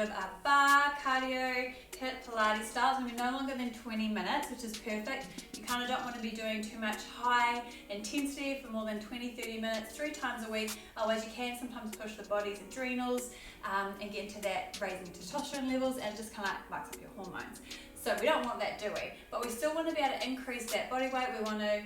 of a bar, cardio, HIIT, Pilates style. It's going to be no longer than 20 minutes, which is perfect. You kind of don't want to be doing too much high intensity for more than 20-30 minutes, 3 times a week. Otherwise you can sometimes push the body's adrenals and get into that raising testosterone levels, and just kind of mucks up your hormones. So we don't want that, do we? But we still want to be able to increase that body weight. We want to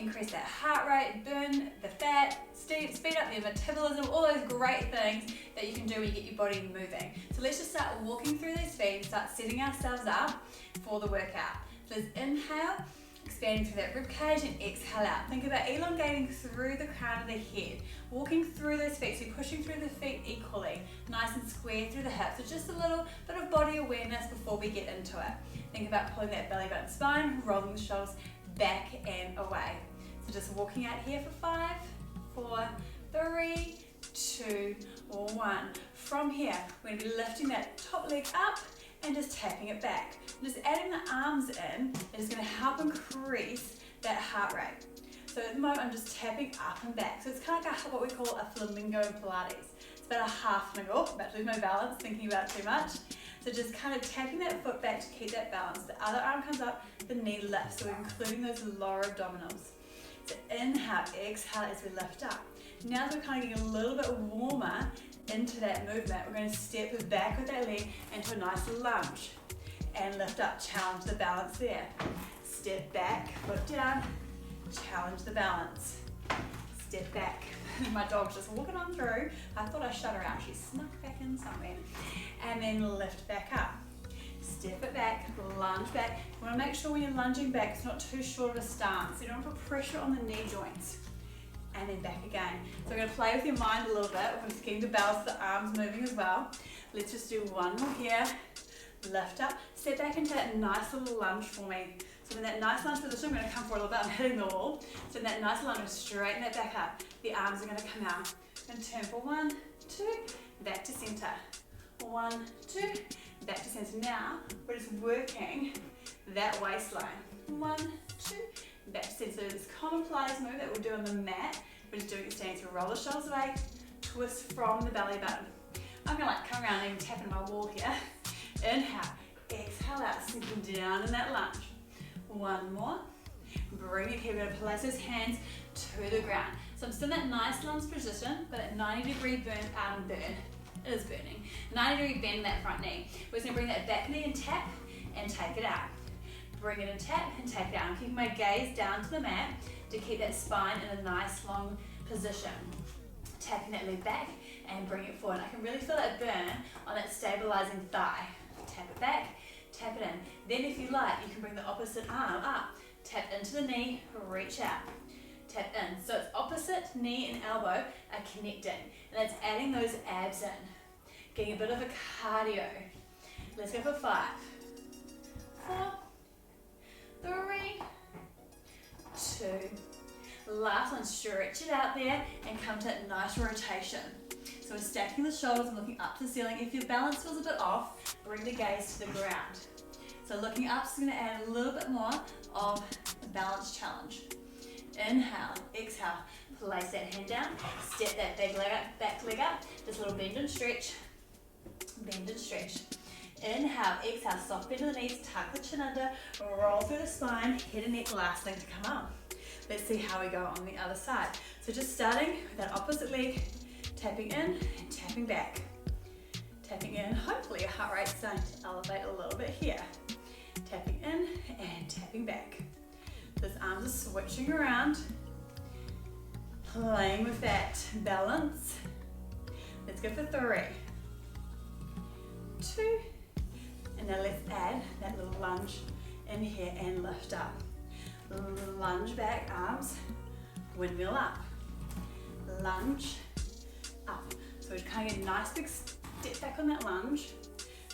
increase that heart rate, burn the fat, speed up the metabolism, all those great things that you can do when you get your body moving. So let's just start walking through these feet, start setting ourselves up for the workout. So let's inhale, expanding through that rib cage, and exhale out. Think about elongating through the crown of the head, walking through those feet, so you're pushing through the feet equally, nice and square through the hips. So just a little bit of body awareness before we get into it. Think about pulling that belly button spine, rolling the shoulders back and away. So just walking out here for 5, 4, 3, 2, 1. From here, we're going to be lifting that top leg up and just tapping it back. Just adding the arms in is going to help increase that heart rate. So at the moment I'm just tapping up and back. So it's kind of like what we call a flamingo in Pilates. It's about a half flamingo. Oh, about to lose my balance, thinking about it too much. So just kind of tapping that foot back to keep that balance. The other arm comes up, the knee lifts. So we're including those lower abdominals. So inhale, exhale as we lift up. Now that we're kind of getting a little bit warmer into that movement, we're going to step back with that leg into a nice lunge and lift up, challenge the balance there. Step back, foot down, challenge the balance. Step back. My dog's just walking on through. I thought I shut her out. She snuck back in somewhere. And then lift back up. Step it back, lunge back. You want to make sure when you're lunging back, it's not too short of a stance. You don't want to put pressure on the knee joints. And then back again. So we're going to play with your mind a little bit. We're just getting the balance, the arms moving as well. Let's just do one more here. Lift up, step back into that nice little lunge for me. So in that nice lunge position, I'm going to come forward a little bit, I'm hitting the wall. So in that nice lunge, straighten that back up. The arms are going to come out. And turn for 1, 2, back to center. 1, 2, back to center. Now, we're just working that waistline. 1, 2, back to center. So this common Pilates move that we'll do on the mat, we're just doing it standing. So roll the shoulders away, twist from the belly button. I'm going to come around and tap into my wall here. Inhale, exhale out, sinking down in that lunge. One more. Bring it here. We're going to place those hands to the ground. So I'm still in that nice lunge position, but at 90-degree burn. It is burning. 90-degree bend in that front knee. We're just going to bring that back knee and tap and take it out. Bring it and tap and take it out. I'm keeping my gaze down to the mat to keep that spine in a nice long position. Tapping that leg back and bring it forward. I can really feel that burn on that stabilizing thigh. Tap it back, tap it in. Then if you like, you can bring the opposite arm up. Tap into the knee, reach out. Tap in. So it's opposite knee and elbow are connecting. And that's adding those abs in. Getting a bit of a cardio. Let's go for 5, 4, 3, 2. Last one, stretch it out there and come to that nice rotation. So we're stacking the shoulders and looking up to the ceiling. If your balance feels a bit off, bring the gaze to the ground. So looking up is going to add a little bit more of the balance challenge. Inhale, exhale, place that hand down, step that back leg up, just a little bend and stretch, bend and stretch. Inhale, exhale, soft bend to the knees, tuck the chin under, roll through the spine, head and neck, last thing to come up. Let's see how we go on the other side. So just starting with that opposite leg, tapping in and tapping back. Tapping in, hopefully your heart rate's starting to elevate a little bit here. Tapping in and tapping back. Those arms are switching around, playing with that balance. Let's go for 3, 2, and now let's add that little lunge in here and lift up. Lunge back, arms, windmill up, lunge, up. So we're kind of get a nice big step back on that lunge.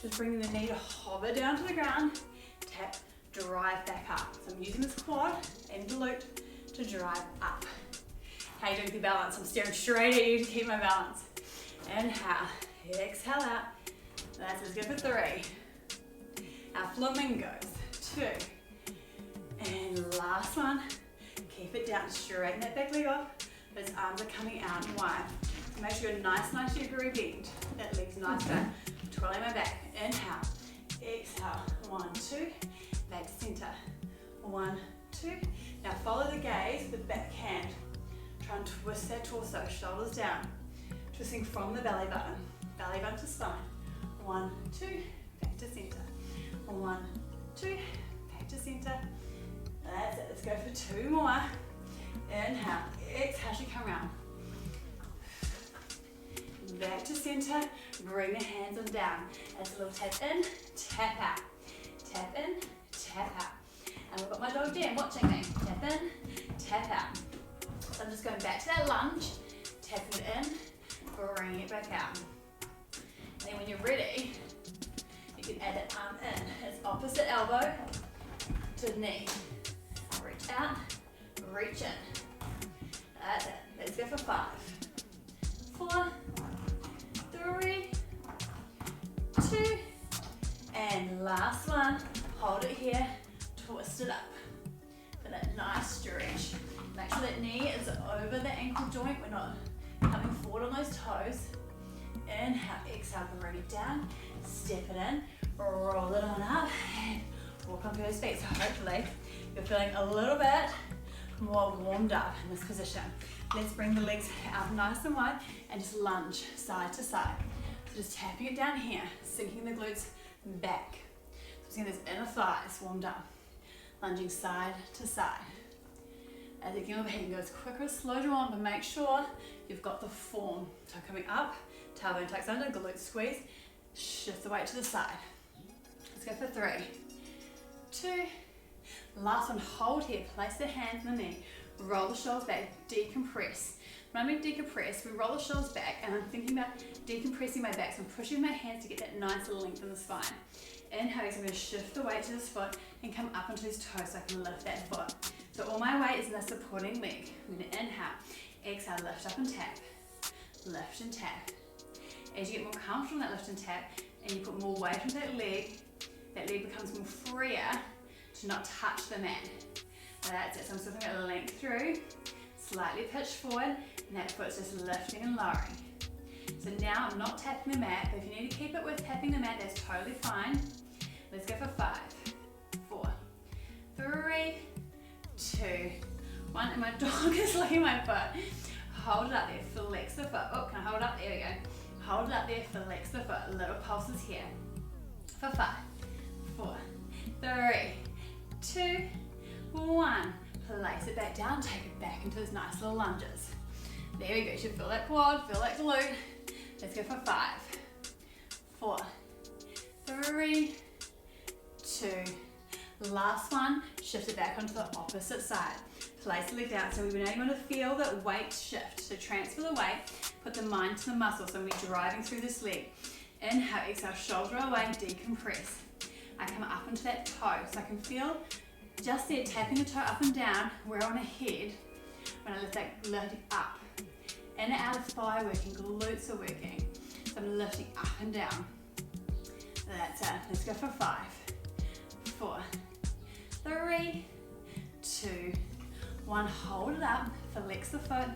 Just bringing the knee to hover down to the ground, tap, drive back up. So I'm using this quad and glute to drive up. How you doing with your balance? I'm staring straight at you to keep my balance. Inhale, exhale out. Let's go for 3. Our flamingos, 2. And last one. Keep it down, straighten that back leg off. Those arms are coming out wide. Make sure you're a nice 90-degree bend. That leg's nice back. twirling my back. Inhale, exhale, 1, 2, back to center. 1, 2. Now follow the gaze with the back hand. Try and twist that torso, shoulders down. Twisting from the belly button to spine. 1, 2, back to center. 1, 2, back to center. That's it, let's go for 2 more. Inhale, exhale, as you come around. Back to center, bring the hands on down. That's a little tap in, tap out. Tap in, tap out. And we've got my dog Dan watching me. Tap in, tap out. So I'm just going back to that lunge, tapping it in, bringing it back out. And then when you're ready, you can add that arm in. It's opposite elbow to knee. Reach out, reach in. That's it. Let's go for 5, 4, 3, 2, and last one. Hold it here, twist it up for that nice stretch. Make sure that knee is over the ankle joint. We're not coming forward on those toes. Inhale, exhale, bring it down, step it in, roll it on up, and walk onto those feet. So hopefully you're feeling a little bit more warmed up in this position. Let's bring the legs out nice and wide and just lunge side to side. So just tapping it down here, sinking the glutes back. So seeing those inner thighs warmed up. Lunging side to side. As you go overhead, you can go as quick or as slow as you want, but make sure you've got the form. So coming up, tailbone tucks under, glute squeeze, shift the weight to the side. Let's go for 3, 2, last one, hold here, place the hands on the knee, roll the shoulders back, decompress. When I mean decompress, we roll the shoulders back, and I'm thinking about decompressing my back, so I'm pushing my hands to get that nice length in the spine. Inhale, so I'm going to shift the weight to this foot and come up onto these toes so I can lift that foot. So all my weight is in the supporting leg. I'm going to inhale, exhale, lift up and tap, lift and tap. As you get more comfortable in that lift and tap, and you put more weight on that leg becomes more freer to not touch the mat. Now that's it, so I'm still thinking about length through, slightly pitch forward, and that foot's just lifting and lowering. So now I'm not tapping the mat, but if you need to keep it with tapping the mat, that's totally fine. Let's go for 5, 4, 3, 2, 1, and my dog is licking my foot. Hold it up there, flex the foot. Oh, can I hold it up? There we go. Hold it up there, flex the foot. Little pulses here. For 5, 4, 3, 2, 1. Place it back down, take it back into those nice little lunges. There we go, you should feel that quad, feel that glute. Let's go for 5, 4, 3, 2. Last one, shift it back onto the opposite side. Place the leg down. So we now want to feel that weight shift. So transfer the weight, put the mind to the muscle. So I'm going to be driving through this leg. Inhale, exhale, shoulder away, decompress. I come up into that toe. So I can feel just there, tapping the toe up and down, where I want to head when I lift that leg up. In and out of thigh working, glutes are working. So I'm lifting up and down. That's it. Let's go for 5, 4, 3, 2, 1. Hold it up, flex the foot,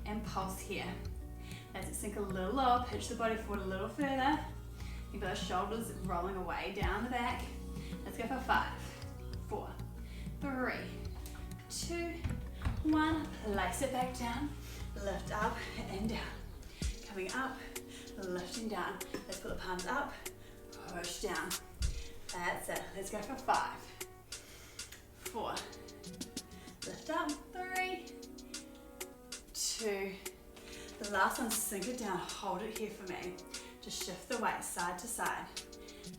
and pulse here. As it sink a little lower, pitch the body forward a little further. You've got those shoulders rolling away down the back. Let's go for 5, 4, 3, 2, 1. Place it back down. Lift up and down. Coming up, lifting down. Let's put the palms up, push down. That's it. Let's go for 5, 4. Lift up, 3, 2. The last one, sink it down. Hold it here for me. Just shift the weight side to side.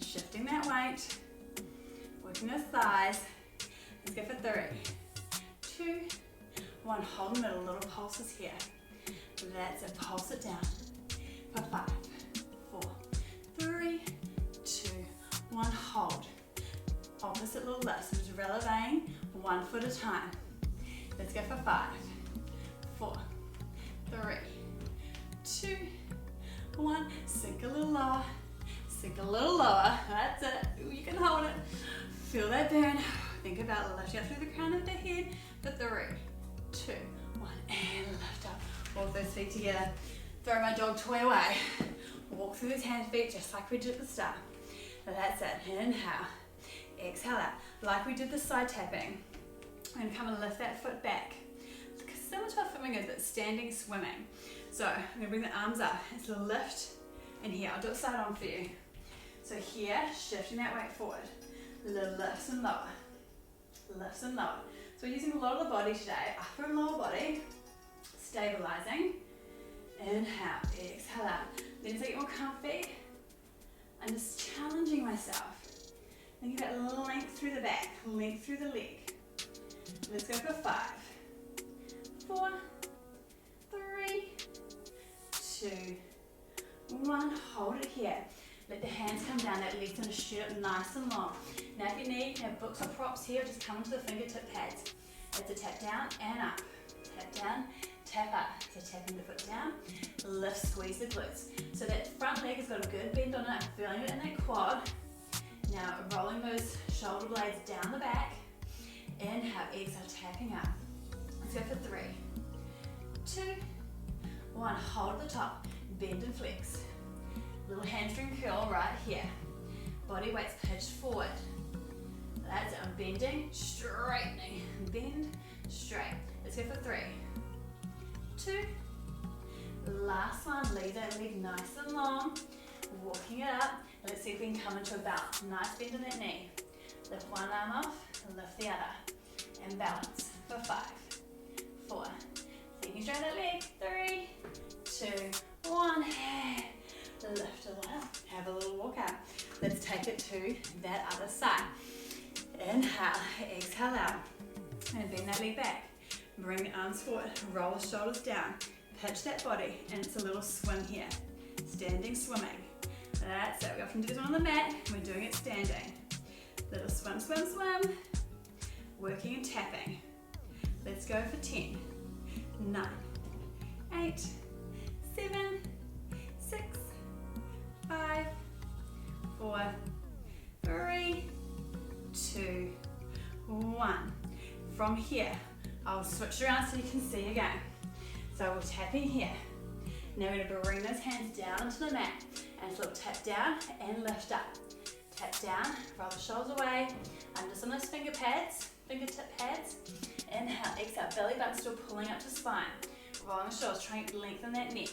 Shifting that weight. Working those thighs. Let's go for 3, 2, 1. Hold in the middle. Little pulses here. That's it. Pulse it down. For 5, 4, 3, 2, 1. Hold. Opposite little lift. So just relevating 1 foot at a time. Let's go for 5, 4, 3, 2, 1. Sink a little lower. Sink a little lower. That's it. Ooh, you can hold it. Feel that burn. Think about lifting up through the crown of the head for 3, 2, 1. And lift up. Walk those feet together. Throw my dog toy away. Walk through those hands, feet, just like we did at the start. That's it. Inhale. Exhale out. Like we did the side tapping. We're going to come and lift that foot back. Similar to our flamingos, but standing swimming. So I'm going to bring the arms up. It's a lift. And here, I'll do it side on for you. So here, shifting that weight forward. Little lifts and lower. Lifts and lower. So we're using a lot of the body today. Upper and lower body. Stabilizing. Inhale. Exhale out. Then as I get more comfy, I'm just challenging myself. Think about length through the back, length through the leg. Let's go for 5, 4, 3, 2, 1. Hold it here. Let the hands come down. That leg's going to shoot up nice and long. Now if you need, you can have books or props here. Just come into the fingertip pads. It's a tap down and up. Tap down, tap up. So tapping the foot down. Lift, squeeze the glutes. So that front leg has got a good bend on it. I'm feeling it in that quad. Now rolling those shoulder blades down the back. Inhale, exhale, tapping up. Let's go for 3, 2, 1. Hold at the top. Bend and flex. Little hamstring curl right here. Body weight's pitched forward. That's it. I'm bending, straightening. Bend, straight. Let's go for 3, 2. Last one. Leave that leg nice and long. Walking it up. And let's see if we can come into a bounce. Nice bend in that knee. Lift one arm off, lift the other. And balance for 5, 4. So you can straighten that leg. 3, 2, 1. Lift it up. Have a little walk out. Let's take it to that other side. Inhale, exhale out. And bend that leg back. Bring the arms forward. Roll the shoulders down. Pitch that body. And it's a little swim here. Standing swimming. That's it. We often do this one on the mat. We're doing it standing. Little swim, swim, swim. Working and tapping. Let's go for 10, 9, 8, 7, 6, 5, 4, 3, 2, 1. From here, I'll switch around so you can see again. So we're tapping here. Now we're going to bring those hands down into the mat. And it's a little tap down and lift up. Tap down, roll the shoulders away. Under some of those fingertip pads. Inhale, exhale, belly button still pulling up to spine. Rolling the shoulders, trying to lengthen that neck.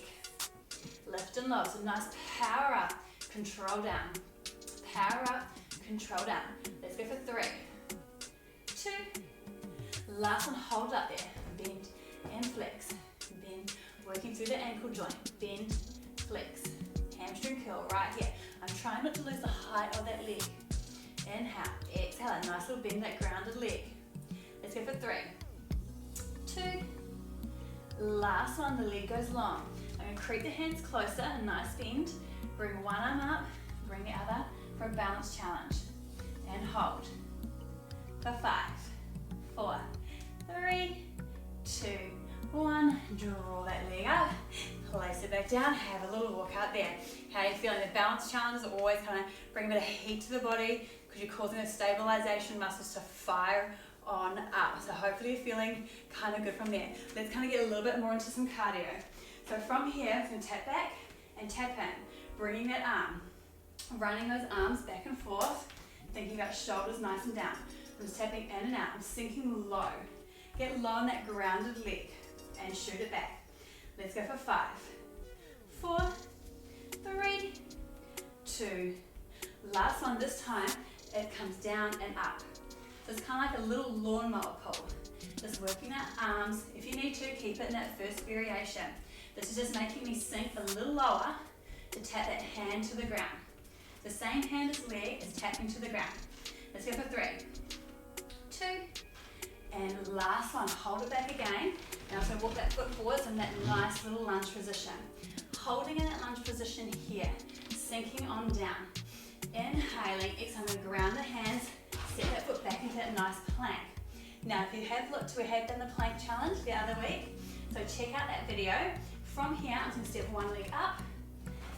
Lift and low, so nice power up, control down. Power up, control down. Let's go for 3, 2. Last one, hold up there. Bend and flex. Bend, working through the ankle joint. Bend, flex. Hamstring curl right here. I'm trying not to lose the height of that leg. Inhale, exhale, a nice little bend that grounded leg. Let's go for 3, 2. Last one, the leg goes long. I'm going to creep the hands closer, a nice bend. Bring one arm up, bring the other for a balance challenge. And hold. For 5, 4, 3, 2, 1. Draw that leg up. Place it back down, have a little walk out there. How are you feeling? The balance challenges always kind of bring a bit of heat to the body because you're causing those stabilization muscles to fire on up. So hopefully you're feeling kind of good from there. Let's kind of get a little bit more into some cardio. So from here, I'm going to tap back and tap in, bringing that arm, running those arms back and forth, thinking about shoulders nice and down. I'm just tapping in and out. I'm sinking low. Get low on that grounded leg and shoot it back. Let's go for 5, 4, 3, 2. Last one, this time it comes down and up. So it's kind of like a little lawnmower pull. Just working that arms. If you need to, keep it in that first variation. This is just making me sink a little lower to tap that hand to the ground. The same hand as leg is tapping to the ground. Let's go for 3, 2, and last one, hold it back again. Now I'm going to walk that foot forwards in that nice little lunge position. Holding in that lunge position here, sinking on down. Inhaling, exhaling, I'm going to ground the hands, set that foot back into that nice plank. Now if you have looked, we have done the plank challenge the other week, so check out that video. From here, I'm going to step one leg up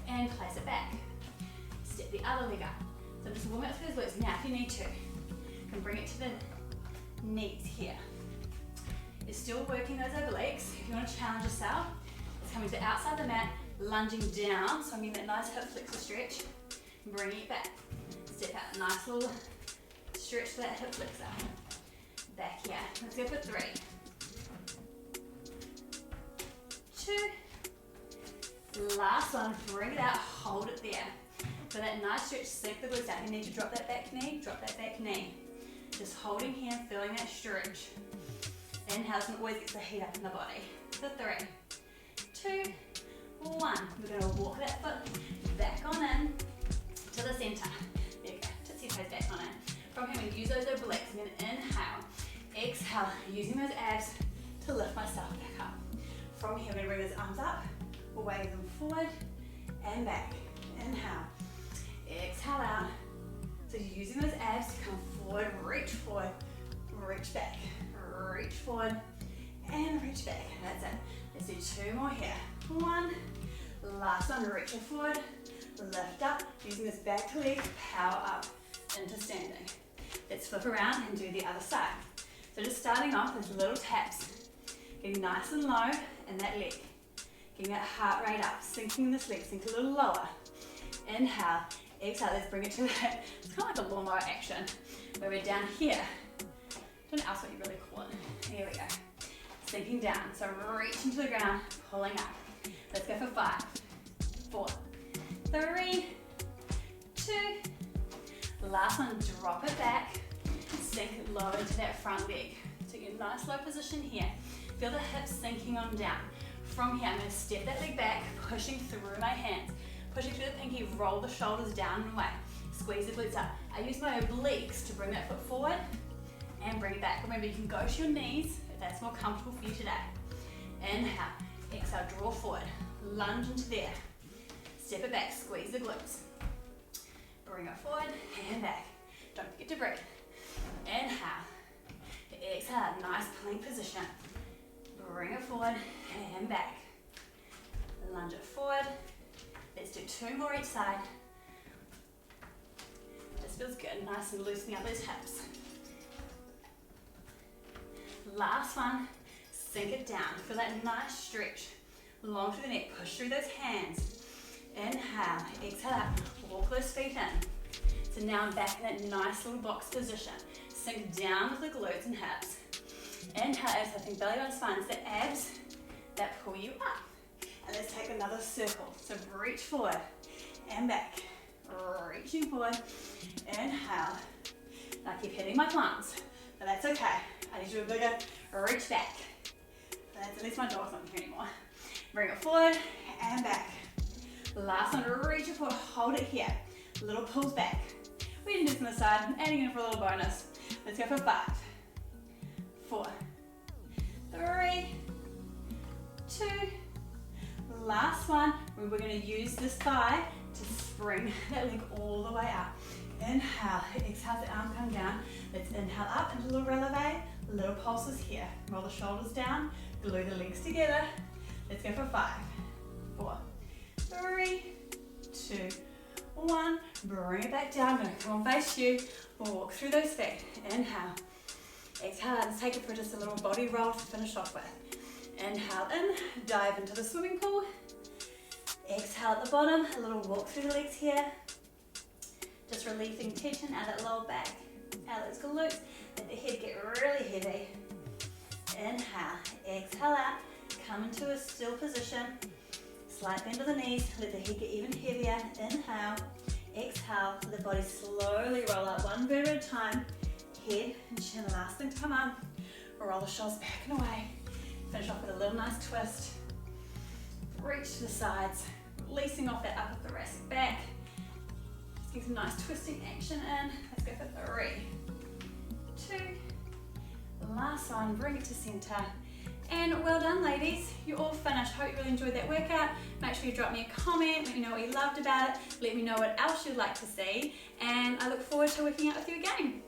and place it back. Step the other leg up. So I'm just warming up through those glutes. Now if you need to, you can bring it to the knees here. You're still working those obliques. If you want to challenge yourself, it's coming to outside the mat, lunging down, so I'm getting that nice hip flexor stretch, bringing it back. Step out, nice little stretch for that hip flexor. Back here, let's go for 3, 2, last one, bring it out, hold it there. For that nice stretch, sink the glutes out. You need to drop that back knee, drop that back knee. Just holding here, feeling that stretch. Inhale, doesn't always get the heat up in the body. For 3, 2, 1. We're going to walk that foot back on in to the center. There you go, tootsie toes back on in. From here, we use those obliques. I'm going to inhale, exhale, using those abs to lift myself back up. From here, I'm going to bring those arms up, wave them forward and back. Inhale, exhale out. So you're using those abs to come forward, reach back, reach forward, and reach back. That's it. Let's do 2 more here. 1, last one, reach it forward, lift up, using this back to leg, power up into standing. Let's flip around and do the other side. So just starting off with little taps, getting nice and low in that leg, getting that heart rate up, sinking this leg, sink a little lower. Inhale, exhale, let's bring it to that, it's kind of like a lawnmower action, where we're down here. Don't ask what you really call it. Here we go. Sinking down, so reaching to the ground, pulling up. Let's go for 5, 4, 3, 2, last one, drop it back, sink it low into that front leg. So get a nice low position here. Feel the hips sinking on down. From here, I'm going to step that leg back, pushing through my hands. Pushing through the pinky, roll the shoulders down and away. Squeeze the glutes up. I use my obliques to bring that foot forward and bring it back. Remember, you can go to your knees if that's more comfortable for you today. Inhale, exhale, draw forward. Lunge into there. Step it back, squeeze the glutes. Bring it forward and back. Don't forget to breathe. Inhale, exhale, nice plank position. Bring it forward and back. Lunge it forward. Let's do 2 more each side. This feels good, nice and loosening up those hips. Last one, sink it down. Feel that nice stretch. Long through the neck, push through those hands. Inhale, exhale out, walk those feet in. So now I'm back in that nice little box position. Sink down with the glutes and hips. Inhale, exhale, think belly button spine. It's the abs that pull you up. And let's take another circle. So reach forward and back. Reaching forward. Inhale. Now keep hitting my plants, but that's okay. I need to do a bigger reach back. That's, at least my dog's not here anymore. Bring it forward and back. Last one, reach it forward, hold it here. Little pulls back. We can do this on the side, adding in for a little bonus. Let's go for 5, 4, 3, 2, last one, we're going to use this thigh to spring that leg all the way up. Inhale, exhale, the arm come down. Let's inhale up into a little releve, little pulses here. Roll the shoulders down, glue the legs together. Let's go for 5, 4, 3, 2, 1. Bring it back down. I'm going to come on, face you. Walk through those feet. Inhale. Exhale, let's take it for just a little body roll to finish off with. Inhale in, dive into the swimming pool. Exhale at the bottom, a little walk through the legs here. Just relieving tension out of that lower back, out those glutes. Let the head get really heavy. Inhale, exhale out, come into a still position. Slight bend of the knees, let the head get even heavier. Inhale, exhale, let the body slowly roll up one vertebra at a time. Head and chin, the last thing to come up. Roll the shoulders back and away. Finish off with a little nice twist. Reach to the sides, releasing off that upper thoracic back. Just get some nice twisting action in. Let's go for 3, 2, last one, bring it to center. And well done, ladies. You're all finished. Hope you really enjoyed that workout. Make sure you drop me a comment, let me know what you loved about it, let me know what else you'd like to see, and I look forward to working out with you again.